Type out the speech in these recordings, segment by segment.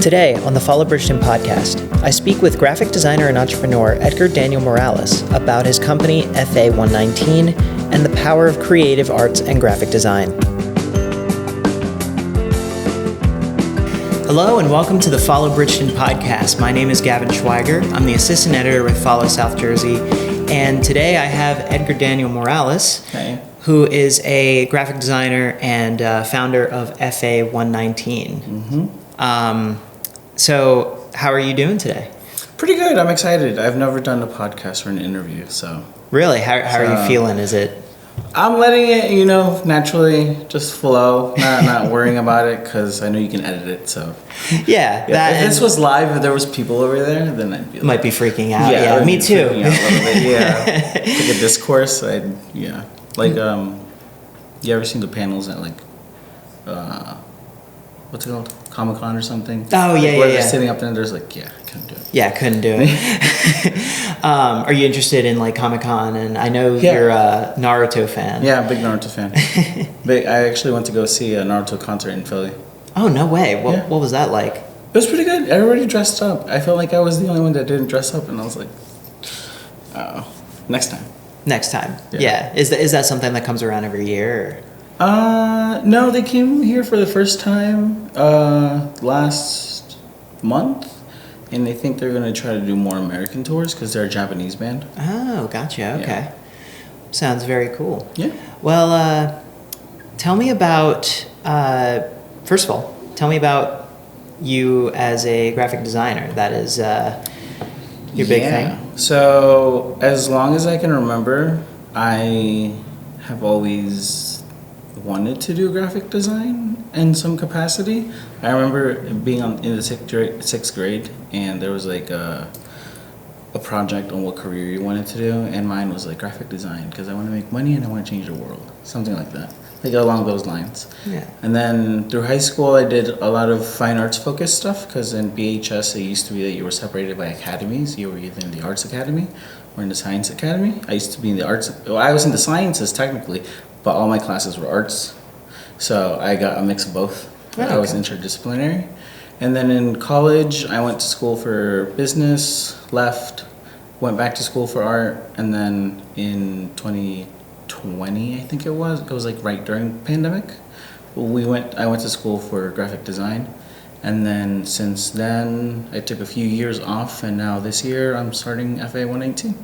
Today on the Follow Bridgeton Podcast, I speak with graphic designer and entrepreneur Edgar Daniel Morales about his company FA119 and the power of creative arts and graphic design. Hello and welcome to the Follow Bridgeton Podcast. My name is Gavin Schweiger. I'm the assistant editor with Follow South Jersey, and today I have Edgar Daniel Morales, who is a graphic designer and founder of FA119. So how are you doing today? Pretty good. I'm excited. I've never done a podcast or an interview, so. Really? How are you feeling? Is it? I'm letting it, naturally just flow, not worrying about it, because I know you can edit it, so. Yeah. If this was live and there was people over there, then I'd be like. Might be freaking out. Yeah, me too. Freaking out a little bit, yeah. Like a discourse, Like, you ever seen the panels at, what's it called? Comic-Con or something? Oh, yeah, Where they're sitting up there and there's I couldn't do it. Yeah, couldn't do it. Are you interested in Comic-Con? And I know you're a Naruto fan. Yeah, big Naruto fan. I actually went to go see a Naruto concert in Philly. Oh, no way. What was that like? It was pretty good. Everybody dressed up. I felt like I was the only one that didn't dress up, and I was like, oh, next time. Next time. Yeah. Is that something that comes around every year? No, they came here for the first time last month, and they think they're going to try to do more American tours because they're a Japanese band. Oh, gotcha. Okay. Yeah. Sounds very cool. Yeah. Well, tell me about, first of all, tell me about you as a graphic designer. That is your big thing. So as long as I can remember, I have always wanted to do graphic design in some capacity. I remember being in the sixth grade, and there was a project on what career you wanted to do, and mine was graphic design because I want to make money and I want to change the world, something like that, along those lines. Yeah. And then through high school, I did a lot of fine arts focused stuff because in BHS it used to be that you were separated by academies. You were either in the arts academy or in the science academy. I used to be in the arts. Well, I was in the sciences technically, but all my classes were arts, so I got a mix of both. Okay. I was interdisciplinary. And then in college, I went to school for business, left, went back to school for art, and then in 2020, I think it was right during pandemic, I went to school for graphic design. And then since then, I took a few years off, and now this year I'm starting FA119.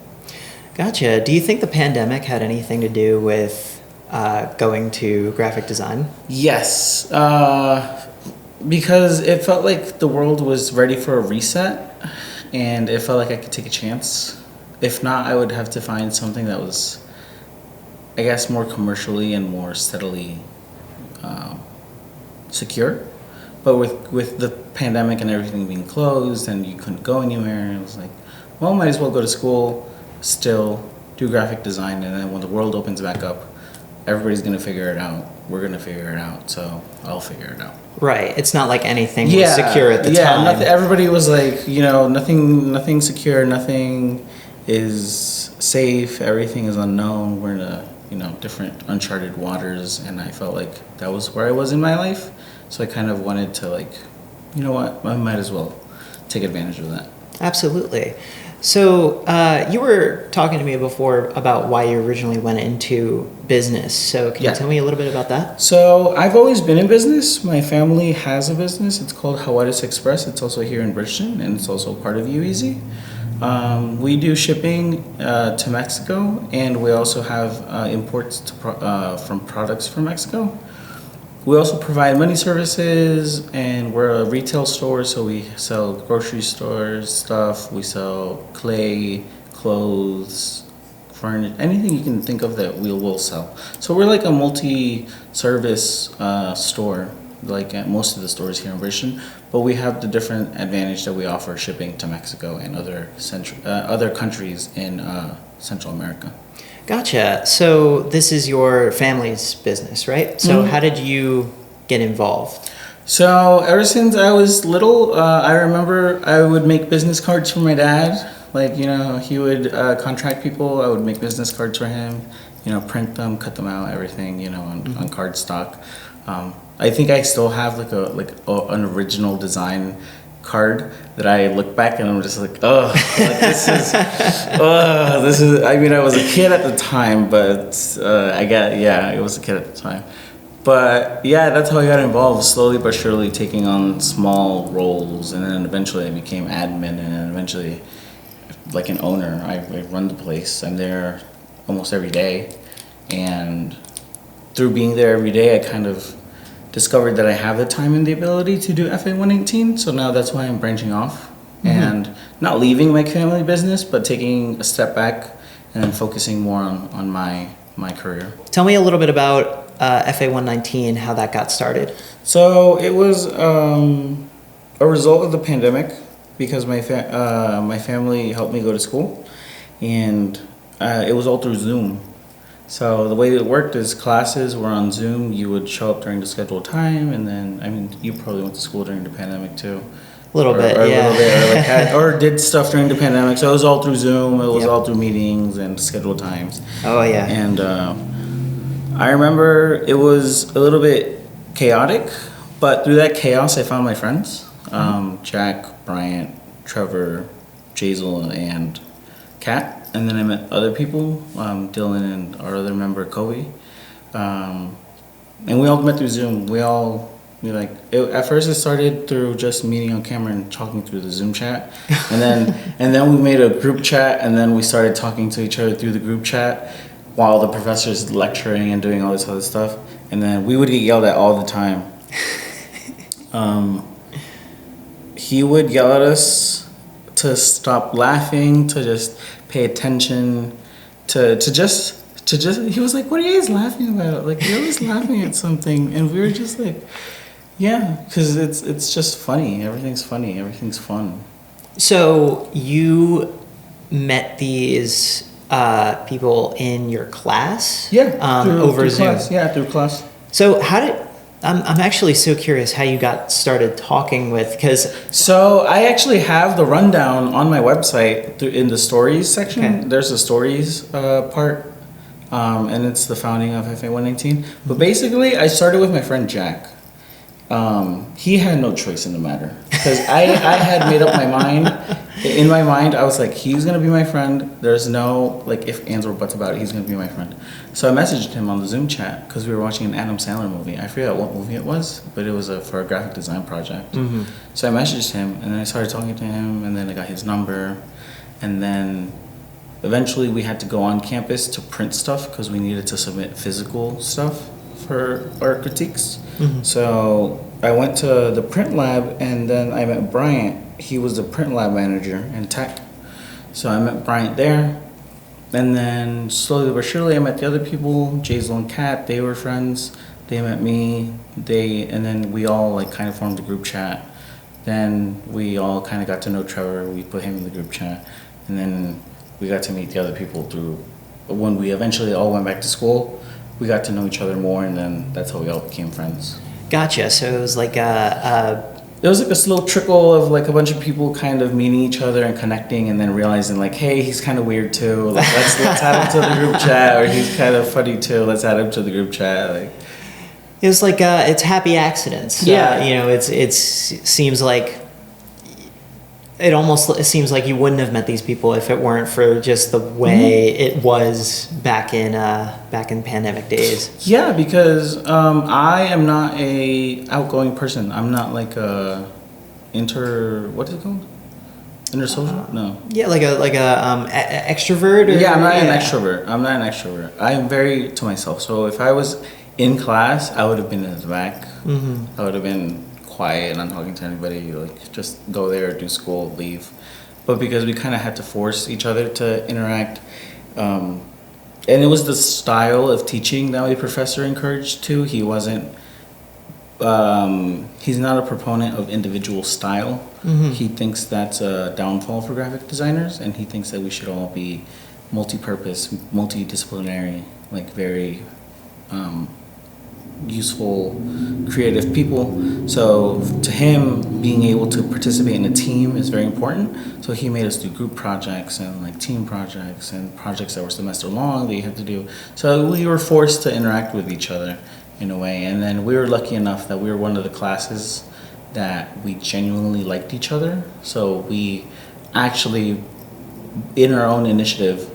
Gotcha. Do you think the pandemic had anything to do with going to graphic design? Yes, because it felt like the world was ready for a reset, and it felt like I could take a chance. If not, I would have to find something that was, I guess, more commercially and more steadily secure. But with the pandemic and everything being closed and you couldn't go anywhere, it was well, might as well go to school, still do graphic design, and then when the world opens back up, everybody's going to figure it out. We're going to figure it out, so I'll figure it out. Right. It's not like anything was secure at the time. Yeah, everybody was nothing secure, nothing is safe, everything is unknown. We're in a, different uncharted waters, and I felt like that was where I was in my life. So I kind of wanted to you know what, I might as well take advantage of that. Absolutely. So you were talking to me before about why you originally went into business. So can you tell me a little bit about that? So I've always been in business. My family has a business. It's called Hawaii Express. It's also here in Bridgeton, and it's also part of UEZ. We do shipping to Mexico, and we also have imports from products from Mexico. We also provide money services, and we're a retail store, so we sell grocery stores stuff. We sell clay, clothes, furniture, anything you can think of that we will sell. So we're a multi-service store, at most of the stores here in Bridgeton. But we have the different advantage that we offer shipping to Mexico and other countries in Central America. Gotcha. So this is your family's business, right? So how did you get involved? So ever since I was little, I remember I would make business cards for my dad. He would contract people. I would make business cards for him, print them, cut them out, everything, on cardstock. I think I still have an original design card that I look back and I'm just like, oh, like this is. I mean, I was a kid at the time, but I was a kid at the time. But yeah, that's how I got involved, slowly but surely taking on small roles, and then eventually I became admin, and then eventually like an owner. I run the place. I'm there almost every day, and through being there every day, I kind of discovered that I have the time and the ability to do FA119. So now that's why I'm branching off and not leaving my family business, but taking a step back and then focusing more on my career. Tell me a little bit about FA119, how that got started. So it was a result of the pandemic, because my family helped me go to school, and it was all through Zoom. So the way it worked is classes were on Zoom. You would show up during the scheduled time, and then, I mean, you probably went to school during the pandemic too. A little bit, yeah. Or did stuff during the pandemic. So it was all through Zoom. It was all through meetings and scheduled times. Oh, yeah. And I remember it was a little bit chaotic, but through that chaos, I found my friends. Jack, Bryant, Trevor, Jazel, and Kat. And then I met other people, Dylan and our other member, Kobe. And we all met through Zoom. At first it started through just meeting on camera and talking through the Zoom chat. And then we made a group chat, and then we started talking to each other through the group chat while the professor's lecturing and doing all this other stuff. And then we would get yelled at all the time. He would yell at us to stop laughing, to just pay attention, to just he was like, what are you guys laughing about? Like, you're always laughing at something. And we were just like, yeah, because it's just funny. Everything's funny. Everything's fun. So you met these people in your class? Yeah, over Zoom. Class. Yeah, through class. So I'm actually so curious how you got started talking with, because... So I actually have the rundown on my website in the stories section. Okay. There's a stories part, and it's the founding of FA119. But basically, I started with my friend Jack. He had no choice in the matter, because I had made up my mind. In my mind, I was like, he's going to be my friend. There's no, like, if, ands, or buts about it. He's going to be my friend. So I messaged him on the Zoom chat, because we were watching an Adam Sandler movie. I forget what movie it was, but it was for a graphic design project. Mm-hmm. So I messaged him, and then I started talking to him, and then I got his number. And then eventually we had to go on campus to print stuff, because we needed to submit physical stuff for our critiques. Mm-hmm. So I went to the print lab, and then I met Bryant. He was the print lab manager in tech. So I met Bryant there. And then slowly but surely I met the other people, Jazel and Kat. They were friends. They met me. And then we all like kind of formed a group chat. Then we all kind of got to know Trevor. We put him in the group chat. And then we got to meet the other people through, when we eventually all went back to school, we got to know each other more, and then that's how we all became friends. Gotcha. So it was like it was like a slow trickle of like a bunch of people kind of meeting each other and connecting, and then realizing like, hey, he's kind of weird too. Like, let's add him to the group chat, or he's kind of funny too. Let's add him to the group chat. Like, it was like it's happy accidents. Yeah. It seems like it seems like you wouldn't have met these people if it weren't for just the way it was back in pandemic days. Yeah, because I am not a outgoing person. I'm not like a what is it called? Intersocial? No. Yeah, like a extrovert. Or, yeah, I'm not an extrovert. I am very to myself. So if I was in class, I would have been in the back. Mm-hmm. I would have been quiet, not talking to anybody, like just go there, do school, leave. But because we kind of had to force each other to interact, and it was the style of teaching that my professor encouraged too. He wasn't, he's not a proponent of individual style. Mm-hmm. He thinks that's a downfall for graphic designers, and he thinks that we should all be multi-purpose, multidisciplinary, like very useful, creative people. So to him, being able to participate in a team is very important. So he made us do group projects and like team projects and projects that were semester long that you had to do. So we were forced to interact with each other in a way. And then we were lucky enough that we were one of the classes that we genuinely liked each other. So we actually, in our own initiative,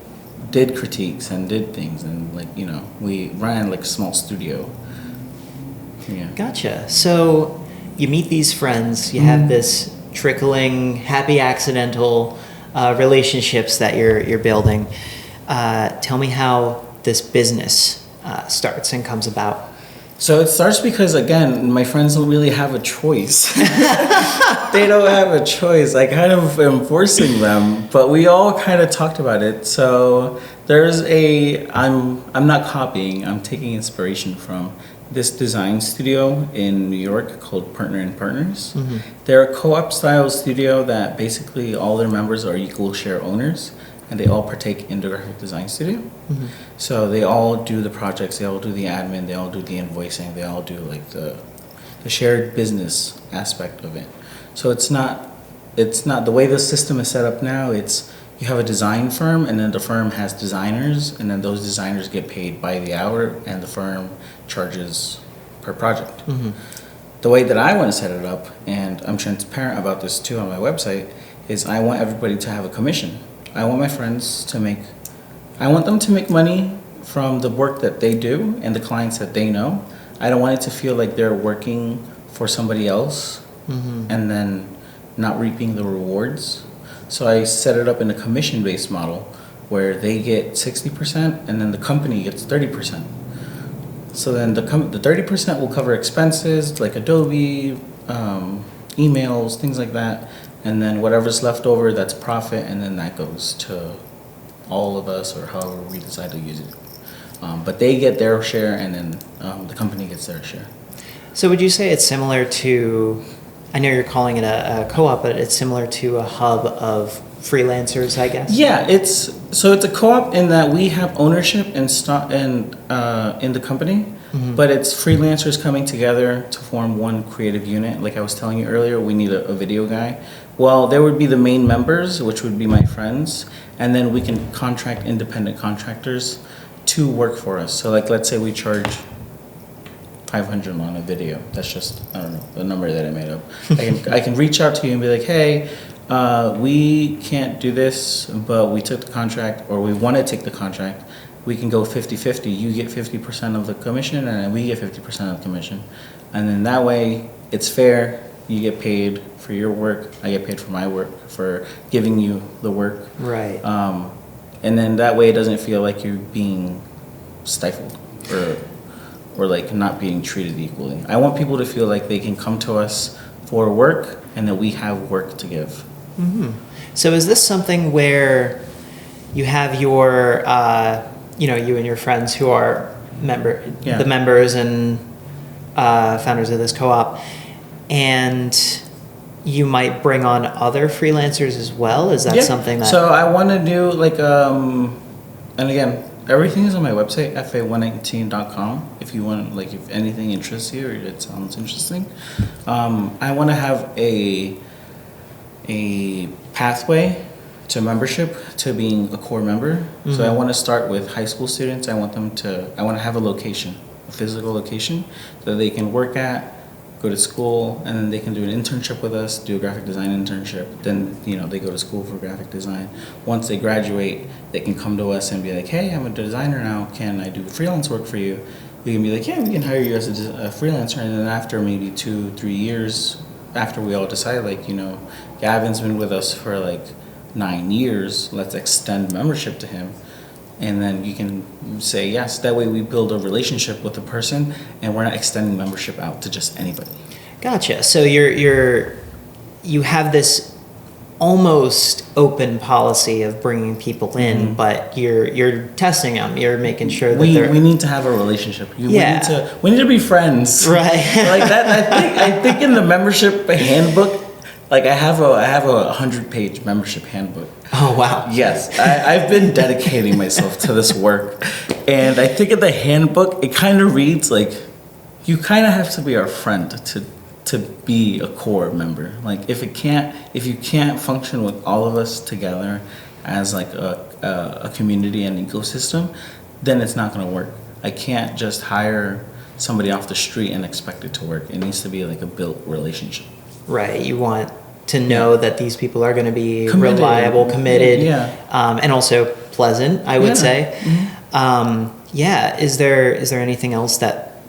did critiques and did things, and we ran like a small studio. Yeah. Gotcha. So you meet these friends, you have this trickling, happy accidental relationships that you're building. Tell me how this business starts and comes about. So it starts because, again, my friends don't really have a choice. They don't have a choice. I kind of am forcing them, but we all kind of talked about it. So there's I'm not copying, I'm taking inspiration from this design studio in New York called Partner and Partners. Mm-hmm. They're a co-op style studio that basically all their members are equal share owners, and they all partake in the graphic design studio. Mm-hmm. So they all do the projects, they all do the admin, they all do the invoicing, they all do like the shared business aspect of it. So it's not the way the system is set up now. It's you have a design firm, and then the firm has designers, and then those designers get paid by the hour, and the firm charges per project. Mm-hmm. The way that I want to set it up, and I'm transparent about this too on my website, is I want everybody to have a commission. I want my friends I want them to make money from the work that they do and the clients that they know. I don't want it to feel like they're working for somebody else and then not reaping the rewards. So I set it up in a commission-based model where they get 60% and then the company gets 30%. So then the 30% will cover expenses like Adobe, emails, things like that. And then whatever's left over, that's profit, and then that goes to all of us or however we decide to use it. But they get their share, and then the company gets their share. So would you say it's similar to, I know you're calling it a co-op, but it's similar to a hub of freelancers, I guess? Yeah, it's a co-op in that we have ownership and stock in the company, but it's freelancers coming together to form one creative unit. Like I was telling you earlier, we need a video guy. Well, there would be the main members, which would be my friends, and then we can contract independent contractors to work for us. So like, let's say we charge $500 on a video. That's just, I don't know, the number that I made up. I can reach out to you and be like, hey, we can't do this, but we took the contract, or we want to take the contract. We can go 50-50. You get 50% of the commission, and then we get 50% of the commission. And then that way, it's fair. You get paid for your work. I get paid for my work, for giving you the work. Right. And then that way, it doesn't feel like you're being stifled or like not being treated equally. I want people to feel like they can come to us for work and that we have work to give. Mm-hmm. So is this something where you have your, you and your friends who are the members and founders of this co-op, and you might bring on other freelancers as well? Is that something that... So I want to do like, and again, everything is on my website, FA119.com. If you want, like, if anything interests you or it sounds interesting. I want to have a pathway to membership, to being a core member. Mm-hmm. So I want to start with high school students. I want to have a location, a physical location that they can work at, go to school, and then they can do an internship with us, do a graphic design internship. Then, they go to school for graphic design. Once they graduate, they can come to us and be like, hey, I'm a designer now. Can I do freelance work for you? We can be like, yeah, we can hire you as a freelancer. And then after maybe 2-3 years, after we all decide, like, Gavin's been with us for like 9 years, let's extend membership to him. And then you can say yes. That way we build a relationship with the person, and we're not extending membership out to just anybody. Gotcha. So you have this almost open policy of bringing people in, but you're testing them. You're making sure that we need to have a relationship. We need to be friends. Right. Like that. I think in the membership handbook, like I have a 100-page membership handbook. Oh, wow. Yes, I've been dedicating myself to this work, and I think in the handbook it kind of reads like you kind of have to be our friend to be a core member. Like if you can't function with all of us together as like a community and ecosystem, then it's not going to work. I can't just hire somebody off the street and expect it to work. It needs to be like a built relationship. Right. You want to know that these people are going to be Committed. reliable, committed, Yeah. and also pleasant, I would say. Mm-hmm. Is there anything else that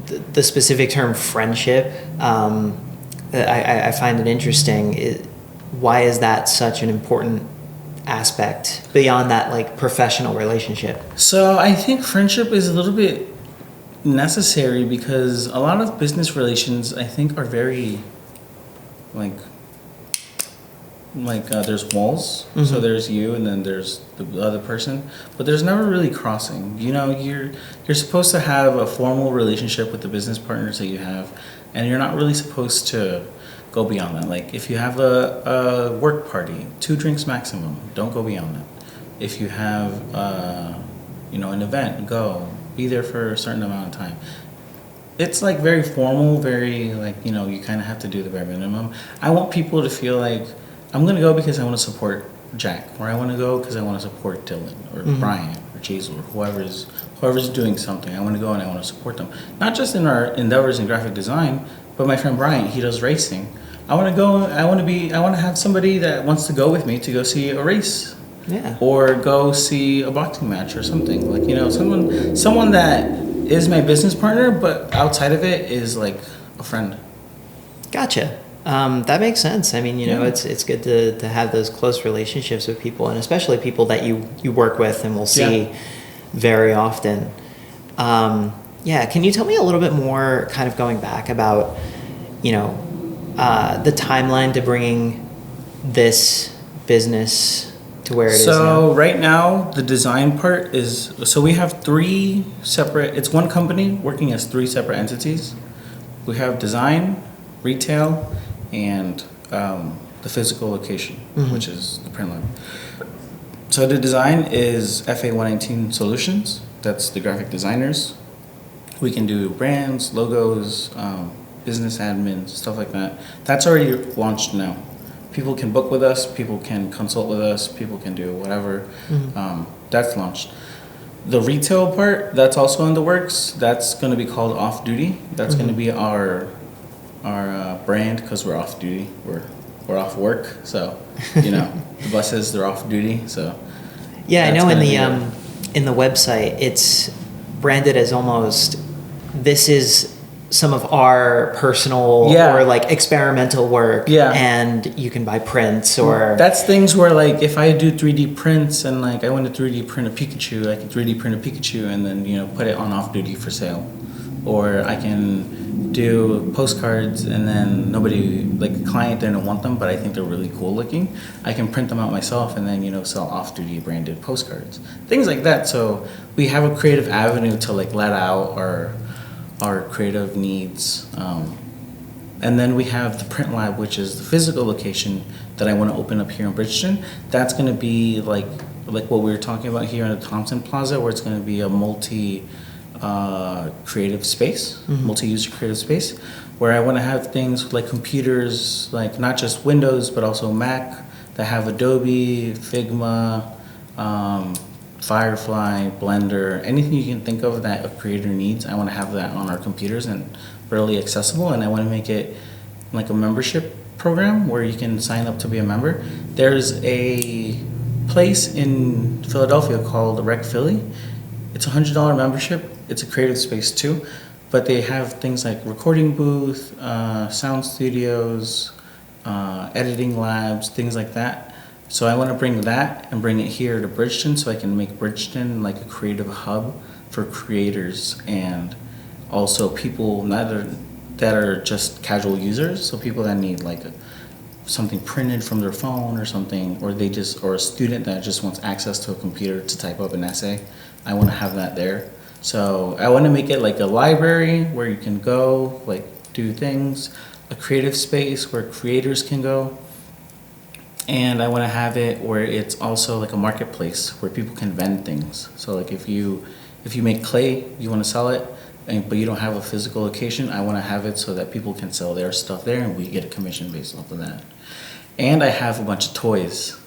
the specific term friendship, I find it interesting. Why is that such an important aspect beyond that like professional relationship? So I think friendship is a little bit necessary because a lot of business relations I think are very like there's walls. Mm-hmm. So there's you and then there's the other person, but there's never really crossing. You know, you're supposed to have a formal relationship with the business partners that you have, and you're not really supposed to go beyond that. Like if you have a work party, 2 drinks maximum, don't go beyond that. If you have an event, be there for a certain amount of time. It's like very formal, very like, you kind of have to do the bare minimum. I want people to feel like I'm going to go because I want to support Jack, or I want to go because I want to support Dylan or mm-hmm. Brian or Jazel or whoever's doing something. I want to go and I want to support them. Not just in our endeavors in graphic design, but my friend Brian, he does racing. I want to go, I want to have somebody that wants to go with me to go see a race. Yeah. Or go see a boxing match or something. Like, someone that is my business partner, but outside of it is like a friend. Gotcha. That makes sense. I mean, it's good to have those close relationships with people, and especially people that you work with and will see very often. Can you tell me a little bit more, kind of going back about, the timeline to bringing this business to where it is now? So right now, the design part is, so we have 3 separate, it's one company working as 3 separate entities. We have design, retail, and the physical location, mm-hmm. which is the print lab. So the design is FA119 Solutions. That's the graphic designers. We can do brands, logos, business admins, stuff like that. That's already launched now. People can book with us, people can consult with us, people can do whatever. Mm-hmm. That's launched. The retail part, that's also in the works. That's going to be called Off Duty. That's mm-hmm. going to be our brand, because we're off duty. We're off work, so the buses, they're off duty. So yeah, I know in the website it's branded as almost, this is some of our personal or like experimental work, and you can buy prints or... That's things where like if I do 3D prints and like I want to 3D print a Pikachu, I can 3D print a Pikachu and then put it on off duty for sale. Or I can do postcards and then nobody, like the client didn't want them, but I think they're really cool looking. I can print them out myself and then sell off duty branded postcards, things like that. So we have a creative avenue to like let out our creative needs. And then we have the print lab, which is the physical location that I want to open up here in Bridgeton. That's going to be like what we were talking about here in the Thompson Plaza, where it's going to be a creative space, mm-hmm. multi-user creative space, where I want to have things like computers, like not just Windows, but also Mac, that have Adobe, Figma, Firefly, Blender, anything you can think of that a creator needs. I want to have that on our computers and readily accessible, and I want to make it like a membership program where you can sign up to be a member. There's a place in Philadelphia called Rec Philly. It's a $100 membership. It's a creative space too, but they have things like recording booth, sound studios, editing labs, things like that. So I want to bring that and bring it here to Bridgeton so I can make Bridgeton like a creative hub for creators and also people that are just casual users. So people that need like something printed from their phone or something, or or a student that just wants access to a computer to type up an essay. I want to have that there. So I want to make it like a library where you can go, like do things, a creative space where creators can go. And I want to have it where it's also like a marketplace where people can vend things. So like if you make clay, you want to sell it, but you don't have a physical location, I want to have it so that people can sell their stuff there and we get a commission based off of that. And I have a bunch of toys.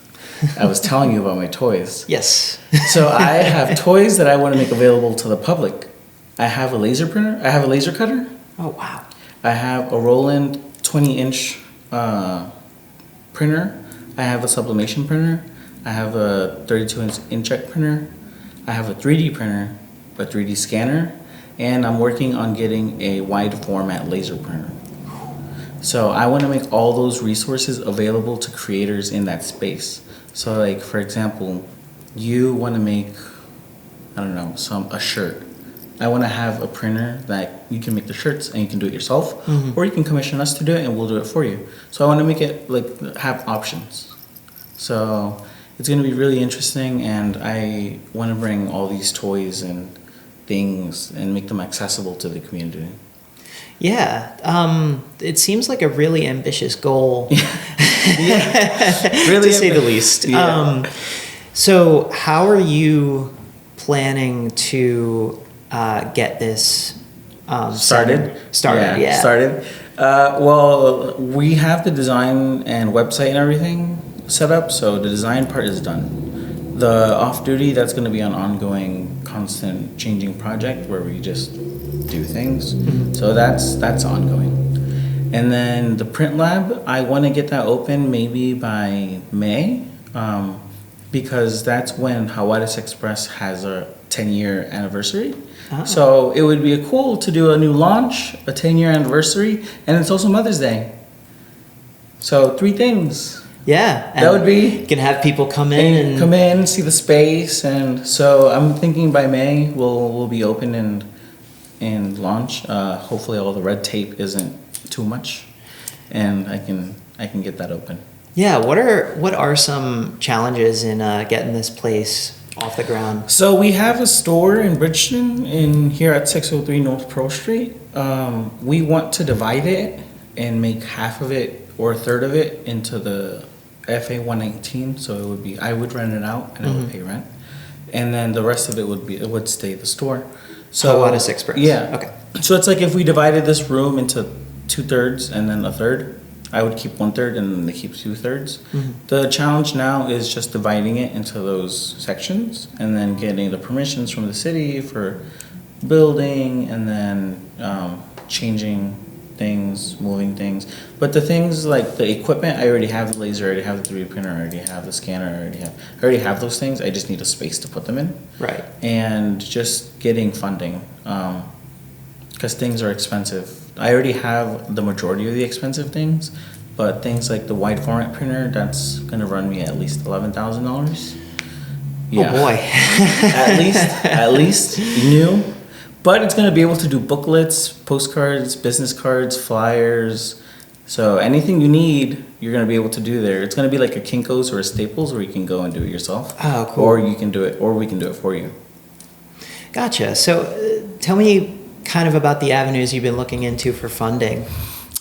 I was telling you about my toys. Yes. So I have toys that I want to make available to the public. I have a laser printer. I have a laser cutter. Oh, wow. I have a Roland 20-inch printer. I have a sublimation printer. I have a 32-inch inkjet printer. I have a 3D printer, a 3D scanner, and I'm working on getting a wide format laser printer. So I want to make all those resources available to creators in that space. So like, for example, you want to make, I don't know, a shirt. I want to have a printer that you can make the shirts and you can do it yourself, or you can commission us to do it and we'll do it for you. So I want to make it like have options. So it's going to be really interesting, and I want to bring all these toys and things and make them accessible to the community. Yeah, it seems like a really ambitious goal, really to say the least. Yeah. So how are you planning to get this Started. Yeah. Started. Well, we have the design and website and everything set up, so the design part is done. The off-duty, that's going to be an ongoing, constant changing project where we just do things. So that's ongoing. And then the print lab, I want to get that open maybe by May, because that's when Hawadis Express has a 10-year anniversary. So it would be cool to do a new launch, a 10-year anniversary, and it's also Mother's Day. So 3 things. Yeah, that would be. You can have people come in, see the space, and so I'm thinking by May we'll be open and launch. Hopefully all the red tape isn't too much, and I can get that open. Yeah, what are some challenges in getting this place off the ground? So we have a store in Bridgeton here at 603 North Pearl Street. We want to divide it and make half of it or a third of it into the FA119. So it would be, I would rent it out and I would pay rent, and then the rest of it would stay the store. So Hawadis Express. Yeah. Okay. So it's like if we divided this room into 2/3 and then a third, I would keep 1/3 and then they keep 2/3. The challenge now is just dividing it into those sections and then getting the permissions from the city for building, and then changing things, moving things. But the things like the equipment, I already have the laser, I already have the 3D printer, I already have the scanner, I already have those things. I just need a space to put them in. Right. And just getting funding, because things are expensive. I already have the majority of the expensive things, but things like the wide format printer, that's gonna run me at least $11,000. Yeah. Oh boy. at least new. But it's gonna be able to do booklets, postcards, business cards, flyers. So anything you need, you're gonna be able to do there. It's gonna be like a Kinko's or a Staples where you can go and do it yourself. Oh, cool. Or you can do it, or we can do it for you. Gotcha. So tell me kind of about the avenues you've been looking into for funding.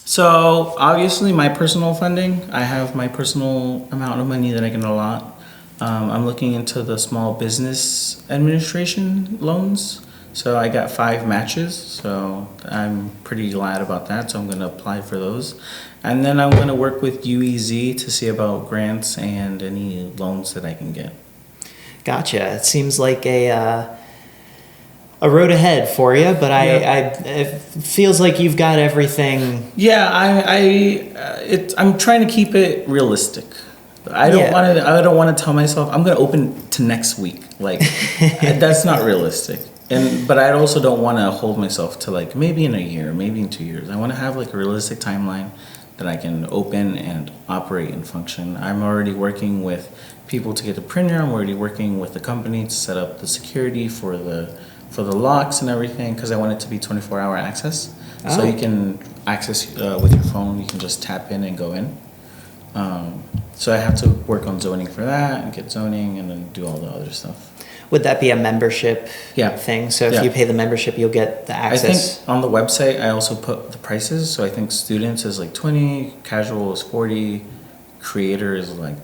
So obviously my personal funding, I have my personal amount of money that I can allot. I'm looking into the Small Business Administration loans. So I got 5 matches, so I'm pretty glad about that. So I'm going to apply for those. And then I'm going to work with UEZ to see about grants and any loans that I can get. Gotcha. It seems like a road ahead for you, but it feels like you've got everything. Yeah, I'm trying to keep it realistic. I don't want to tell myself I'm going to open to next week. Like that's not realistic. But I also don't want to hold myself to like maybe in a year, maybe in 2 years. I want to have like a realistic timeline that I can open and operate and function. I'm already working with people to get the printer. I'm already working with the company to set up the security for the locks and everything, because I want it to be 24-hour access. So you can access with your phone. You can just tap in and go in. So I have to work on zoning for that and get zoning and then do all the other stuff. Would that be a membership thing? So if you pay the membership, you'll get the access? I think on the website, I also put the prices. So I think students is like 20, casual is 40, creator is like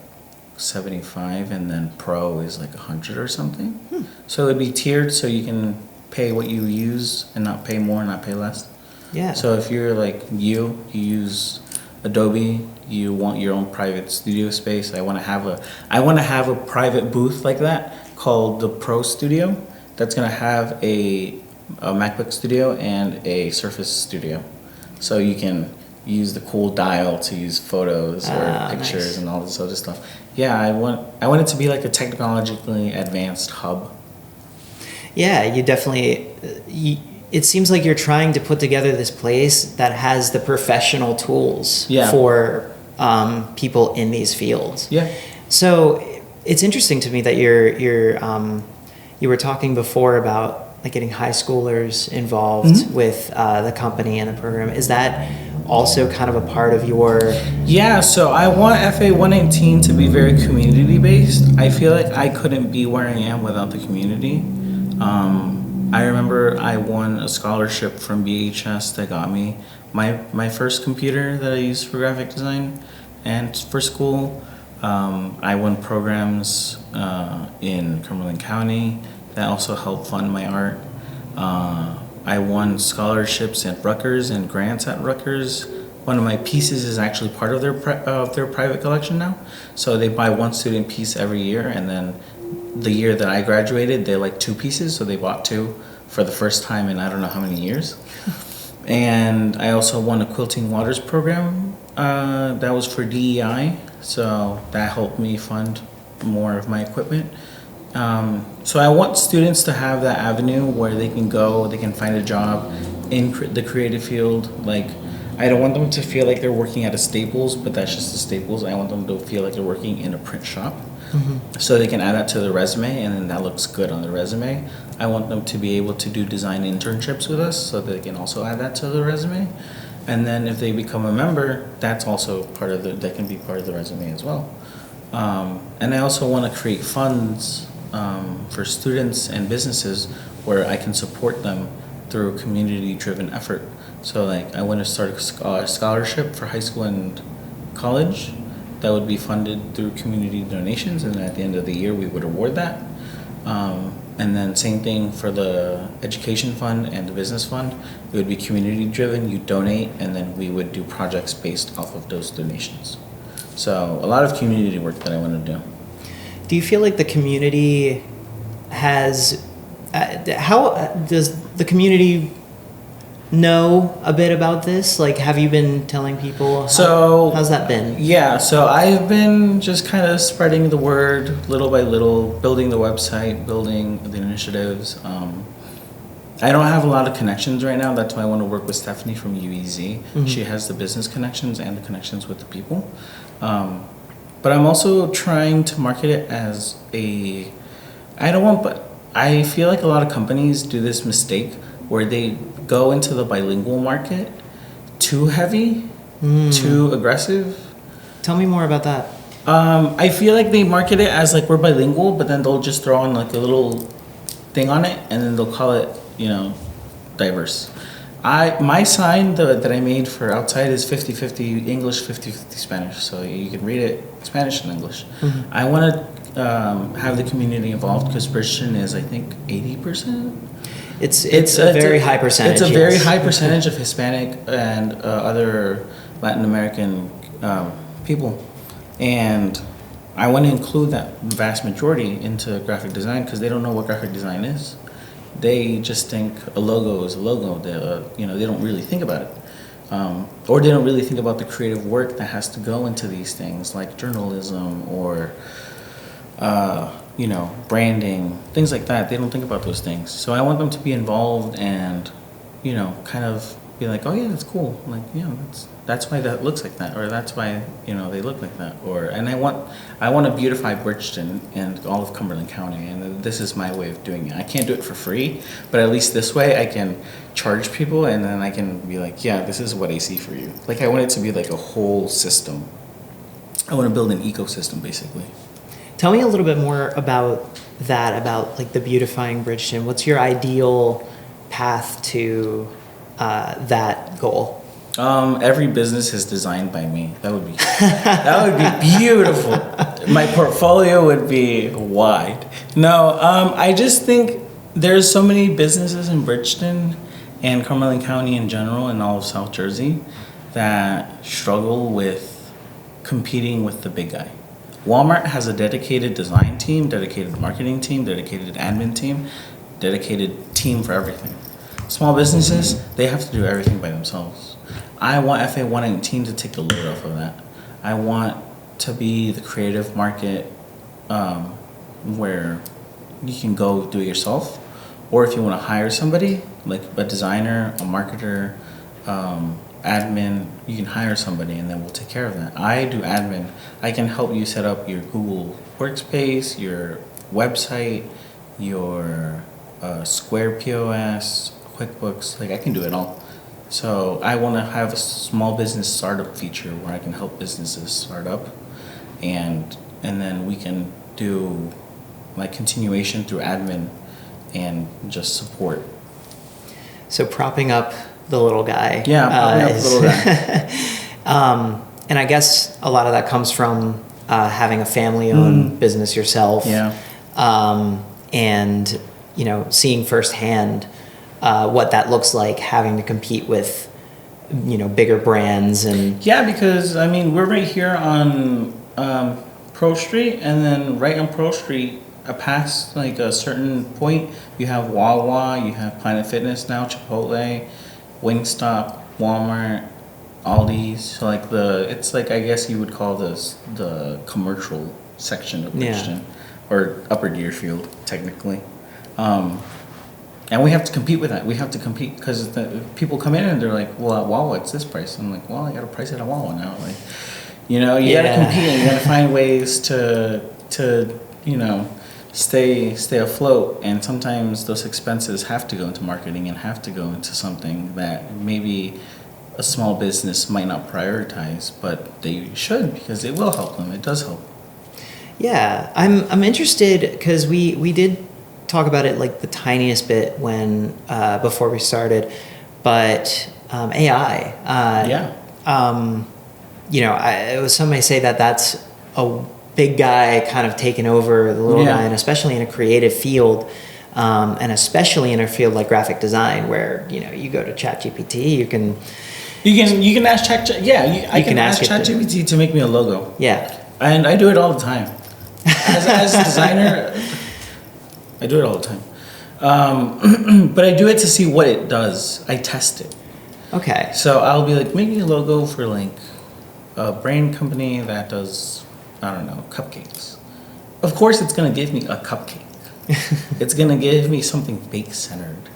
75, and then pro is like 100 or something. So it'd be tiered so you can pay what you use and not pay more, not pay less. Yeah. So if you're like you use Adobe, you want your own private studio space. I want to have a private booth like that called the Pro Studio. That's gonna have a MacBook Studio and a Surface Studio. So you can use the cool dial to use photos or pictures nice. and all this other stuff. Yeah, I want it to be like a technologically advanced hub. Yeah, you definitely. It seems like you're trying to put together this place that has the professional tools for people in these fields. Yeah. So it's interesting to me that you were talking before about like getting high schoolers involved with the company and the program. Is that also kind of a part of your... Yeah, so I want FA119 to be very community based. I feel like I couldn't be where I am without the community. I remember I won a scholarship from BHS that got me my first computer that I used for graphic design and for school. I won programs in Cumberland County that also helped fund my art. I won scholarships at Rutgers and grants at Rutgers. One of my pieces is actually part of their private collection now. So they buy one student piece every year, and then the year that I graduated, they like two pieces, so they bought two for the first time in I don't know how many years. And I also won a Quilting Waters program that was for DEI, so that helped me fund more of my equipment. So I want students to have that avenue where they can go, they can find a job in the creative field. Like, I don't want them to feel like they're working at a Staples, but that's just a Staples. I want them to feel like they're working in a print shop. So they can add that to their resume, and then that looks good on their resume. I want them to be able to do design internships with us so they can also add that to their resume. And then if they become a member, that's also that can be part of the resume as well. And I also want to create funds for students and businesses where I can support them through community-driven effort. So like I want to start a scholarship for high school and college that would be funded through community donations, and at the end of the year we would award that. And then same thing for the education fund and the business fund. It would be community-driven, you donate, and then we would do projects based off of those donations. So a lot of community work that I want to do. Do you feel like the community has... how does the community know a bit about this? Like, have you been telling people? How's that been? Yeah, so I've been just kind of spreading the word little by little, building the website, building the initiatives. I don't have a lot of connections right now. That's why I want to work with Stephanie from UEZ. She has the business connections and the connections with the people. But I'm also trying to market it as I feel like a lot of companies do this mistake where they go into the bilingual market too heavy, too aggressive. Tell me more about that. I feel like they market it as like we're bilingual, but then they'll just throw on like a little thing on it, and then they'll call it, diverse. My sign that I made for outside is 50-50 English, 50-50 Spanish, so you can read it Spanish and English. I want to have the community involved because Bridgeton is, I think, 80%. It's a very high percentage. It's a very high percentage of Hispanic and other Latin American people, and I want to include that vast majority into graphic design because they don't know what graphic design is. They just think a logo is a logo. They don't really think about it, or they don't really think about the creative work that has to go into these things, like journalism or branding, things like that. They don't think about those things. So I want them to be involved and, kind of be like, oh yeah, that's cool. Like, that's why that looks like that, or that's why, they look like that. And I want to beautify Bridgeton and all of Cumberland County, and this is my way of doing it. I can't do it for free, but at least this way I can charge people, and then I can be like, yeah, this is what I see for you. Like, I want it to be like a whole system. I want to build an ecosystem, basically. Tell me a little bit more about that, about like the beautifying Bridgeton. What's your ideal path to that goal? Every business is designed by me. That would be beautiful. My portfolio would be wide. No, I just think there's so many businesses in Bridgeton and Cumberland County in general and all of South Jersey that struggle with competing with the big guy. Walmart has a dedicated design team, dedicated marketing team, dedicated admin team, dedicated team for everything. Small businesses, they have to do everything by themselves. I want FA119 to take the load off of that. I want to be the creative market where you can go do it yourself, or if you want to hire somebody, like a designer, a marketer, admin, you can hire somebody and then we'll take care of that. I do admin. I can help you set up your Google Workspace, your website, your Square POS, QuickBooks. Like, I can do it all. So I want to have a small business startup feature where I can help businesses start up, and then we can do like continuation through admin and just support. So propping up the little guy. Yeah, propping up the little guy. And I guess a lot of that comes from having a family-owned business yourself. Yeah. And, you know, seeing firsthand what that looks like, having to compete with, you know, bigger brands and... Yeah, because, I mean, we're right here on Pro Street, and then right on Pro Street, past like a certain point, you have Wawa, you have Planet Fitness now, Chipotle, Wingstop, Walmart, Aldi's. So like it's like, I guess you would call this the commercial section of Bridgeton, or Upper Deerfield, technically. And we have to compete with that. We have to compete because people come in and they're like, well, at Wawa, it's this price. I'm like, well, I got to price it at Wawa now. Like, you know, you got to compete and you got to find ways to, you know, stay afloat. And sometimes those expenses have to go into marketing and have to go into something that maybe a small business might not prioritize, but they should, because it will help them. It does help. Yeah, I'm interested because we did talk about it like the tiniest bit when before we started, but AI. You know, some may say that that's a big guy kind of taking over the little guy, and especially in a creative field, and especially in a field like graphic design, where, you know, you go to ChatGPT, you can ask I can ask ChatGPT to make me a logo. Yeah, and I do it all the time. As a designer, I do it all the time. But I do it to see what it does. I test it. Okay. So I'll be like, make me a logo for like a brand company that does, I don't know, cupcakes. Of course, it's going to give me a cupcake. It's going to give me something bake-centered.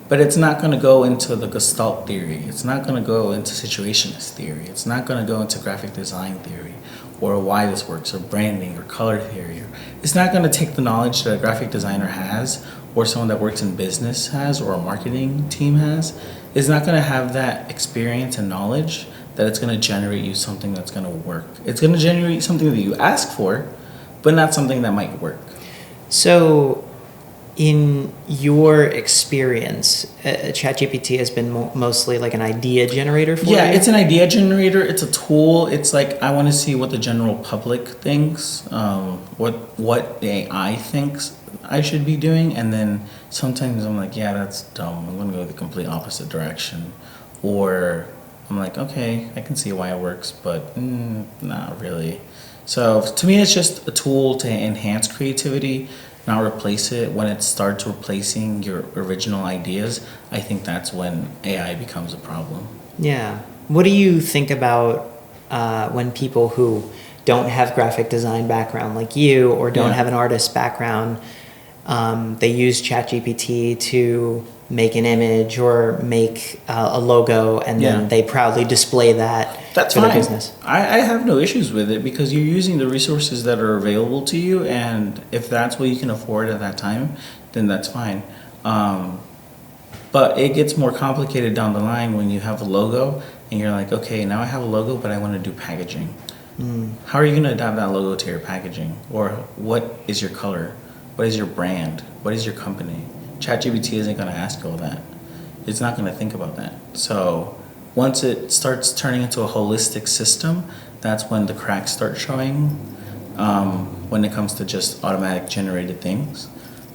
But it's not going to go into the Gestalt theory. It's not going to go into situationist theory. It's not going to go into graphic design theory, or why this works, or branding, or color theory. It's not going to take the knowledge that a graphic designer has, or someone that works in business has, or a marketing team has. It's not going to have that experience and knowledge that it's going to generate you something that's going to work. It's going to generate something that you ask for, but not something that might work. So, in your experience, ChatGPT has been mostly like an idea generator for you? Yeah, it's an idea generator. It's a tool. It's like, I want to see what the general public thinks, what AI thinks I should be doing, and then sometimes I'm like, yeah, that's dumb. I'm going to go the complete opposite direction. Or I'm like, okay, I can see why it works, but not really. So to me, it's just a tool to enhance creativity, not replace it. When it starts replacing your original ideas, I think that's when AI becomes a problem. Yeah. What do you think about when people who don't have graphic design background like you, or don't have an artist background, they use ChatGPT to make an image or make a logo, and then they proudly display that for their business? I have no issues with it, because you're using the resources that are available to you, and if that's what you can afford at that time, then that's fine. But it gets more complicated down the line when you have a logo and you're like, okay, now I have a logo, but I want to do packaging. How are you going to adapt that logo to your packaging? Or what is your color? What is your brand? What is your company? ChatGPT isn't going to ask all that. It's not going to think about that. So once it starts turning into a holistic system, that's when the cracks start showing, when it comes to just automatic generated things.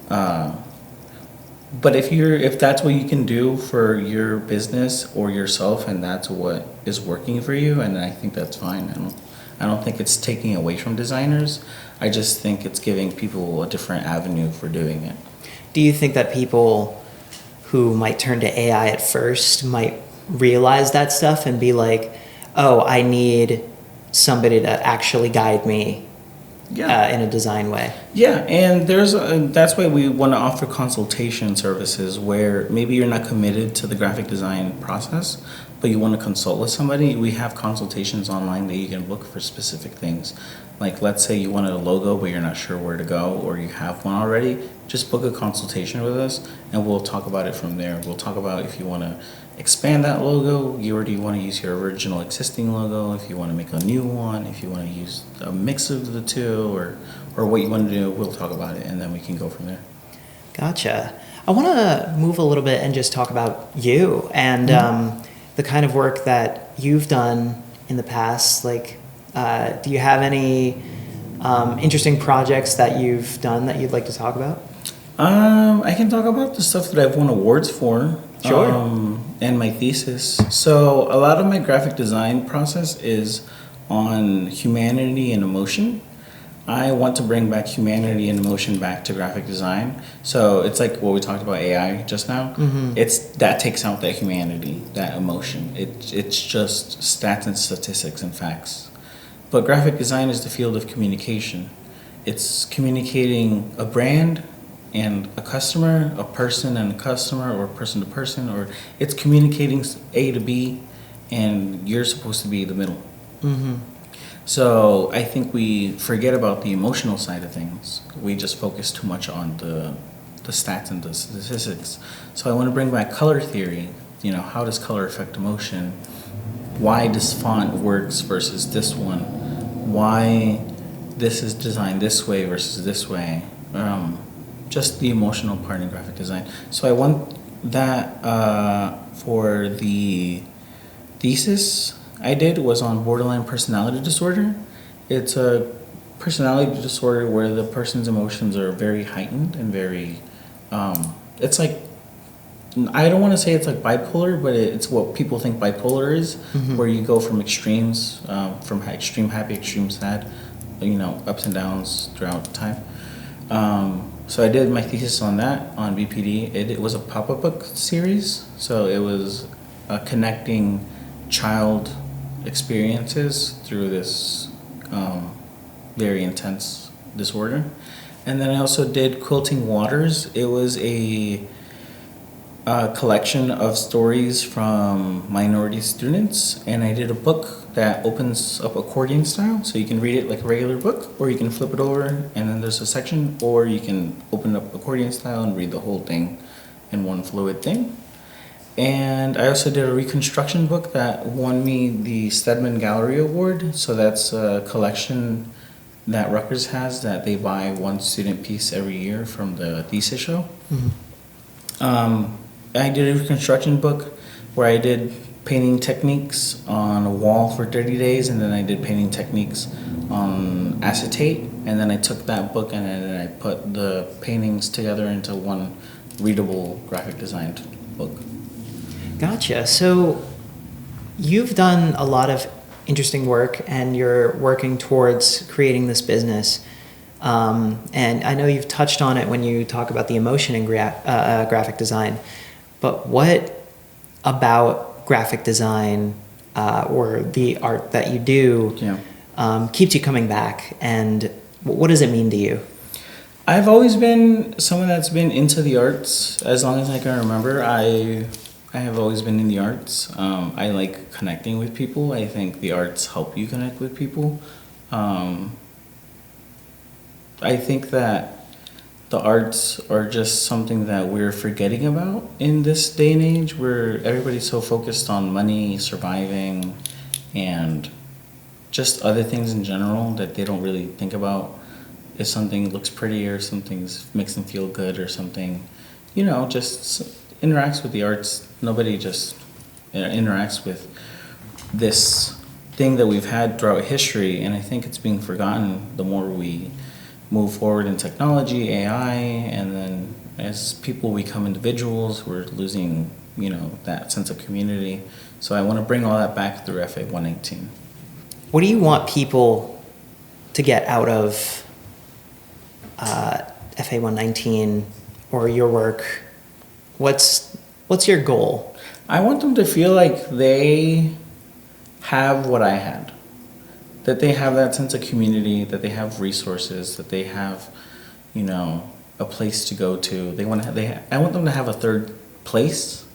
But if that's what you can do for your business or yourself, and that's what is working for you, and I think that's fine. I don't think it's taking away from designers. I just think it's giving people a different avenue for doing it. Do you think that people who might turn to AI at first might realize that stuff and be like, oh, I need somebody to actually guide me in a design way. Yeah, and that's why we want to offer consultation services where maybe you're not committed to the graphic design process, but you want to consult with somebody. We have consultations online that you can book for specific things. Like, let's say you wanted a logo, but you're not sure where to go, or you have one already. Just book a consultation with us, and we'll talk about it from there. We'll talk about if you want to expand that logo, or do you want to use your original existing logo, if you want to make a new one, if you want to use a mix of the two, or what you want to do. We'll talk about it, and then we can go from there. Gotcha. I want to move a little bit and just talk about you and the kind of work that you've done in the past. Like, do you have any interesting projects that you've done that you'd like to talk about? I can talk about the stuff that I've won awards for. Sure. And my thesis. So a lot of my graphic design process is on humanity and emotion. I want to bring back humanity and emotion back to graphic design. So it's like what we talked about AI just now. It's that takes out that humanity, that emotion. It's just stats and statistics and facts. But graphic design is the field of communication. It's communicating a brand and a customer, a person and a customer, or person to person, or it's communicating A to B, and you're supposed to be the middle. So I think we forget about the emotional side of things. We just focus too much on the stats and the statistics. So I want to bring back color theory. How does color affect emotion? Why this font works versus this one? Why this is designed this way versus this way? Just the emotional part in graphic design. So I want that for the thesis I did was on borderline personality disorder. It's a personality disorder where the person's emotions are very heightened and very, it's like, I don't want to say it's like bipolar, but it's what people think bipolar is, where you go from extremes, from extreme happy, extreme sad, ups and downs throughout time. So I did my thesis on that, on BPD. It was a pop-up book series, so it was connecting child experiences through this very intense disorder. And then I also did Quilting Waters. It was a collection of stories from minority students, and I did a book that opens up accordion style, so you can read it like a regular book, or you can flip it over and then there's a section, or you can open up accordion style and read the whole thing in one fluid thing. And I also did a reconstruction book that won me the Stedman Gallery Award. So that's a collection that Rutgers has that they buy one student piece every year from the thesis show. I did a reconstruction book where I did painting techniques on a wall for 30 days, and then I did painting techniques on acetate, and then I took that book and then I put the paintings together into one readable graphic design book. Gotcha. So you've done a lot of interesting work and you're working towards creating this business. And I know you've touched on it when you talk about the emotion in graphic design, but what about graphic design or the art that you do keeps you coming back, and what does it mean to you? I've always been someone that's been into the arts as long as I can remember. I have always been in the arts. I like connecting with people. I think the arts help you connect with people. I think that the arts are just something that we're forgetting about in this day and age, where everybody's so focused on money, surviving, and just other things in general that they don't really think about if something looks pretty or something makes them feel good or something, just interacts with the arts. Nobody just interacts with this thing that we've had throughout history, and I think it's being forgotten the more we move forward in technology, AI, and then as people become individuals, we're losing, that sense of community. So I want to bring all that back through FA119. What do you want people to get out of FA119 or your work? What's your goal? I want them to feel like they have what I had. That they have that sense of community, that they have resources, that they have, a place to go to. I want them to have a third place.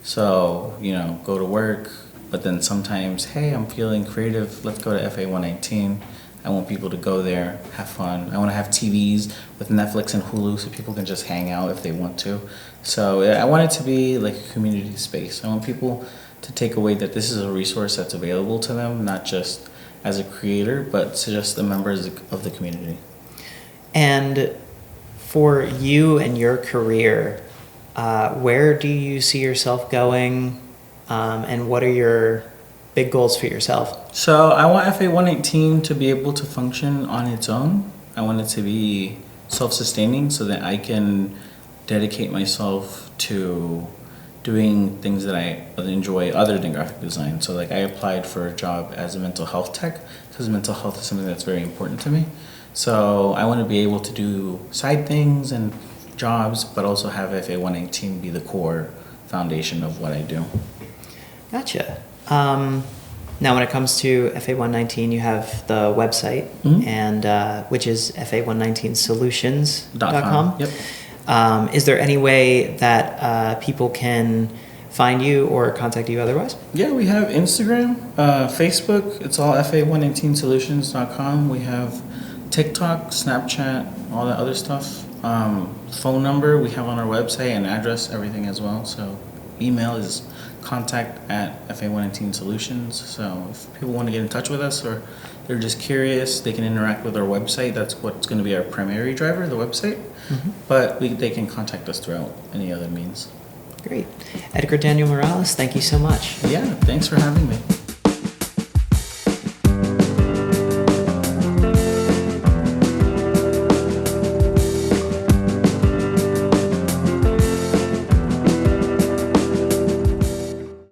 So, go to work, but then sometimes, hey, I'm feeling creative, let's go to FA119. I want people to go there, have fun. I want to have TVs with Netflix and Hulu so people can just hang out if they want to. So I want it to be like a community space. I want people to take away that this is a resource that's available to them, not just as a creator, but to just the members of the community. And for you and your career, where do you see yourself going, and what are your big goals for yourself? So I want FA118 to be able to function on its own. I want it to be self-sustaining so that I can dedicate myself to doing things that I enjoy other than graphic design. So like I applied for a job as a mental health tech because mental health is something that's very important to me. So I want to be able to do side things and jobs, but also have FA118 be the core foundation of what I do. Gotcha. Now, when it comes to FA119, you have the website, and which is FA119 Solutions.com. Yep. Is there any way that people can find you or contact you otherwise? Yeah, we have Instagram, Facebook. It's all FA119 Solutions.com. We have TikTok, Snapchat, all that other stuff. Phone number we have on our website, and address, everything as well. So email is contact@FA119 Solutions. So if people want to get in touch with us or they're just curious, they can interact with our website. That's what's going to be our primary driver, the website. But they can contact us throughout any other means. Great. Edgar Daniel Morales, thank you so much. Yeah, thanks for having me.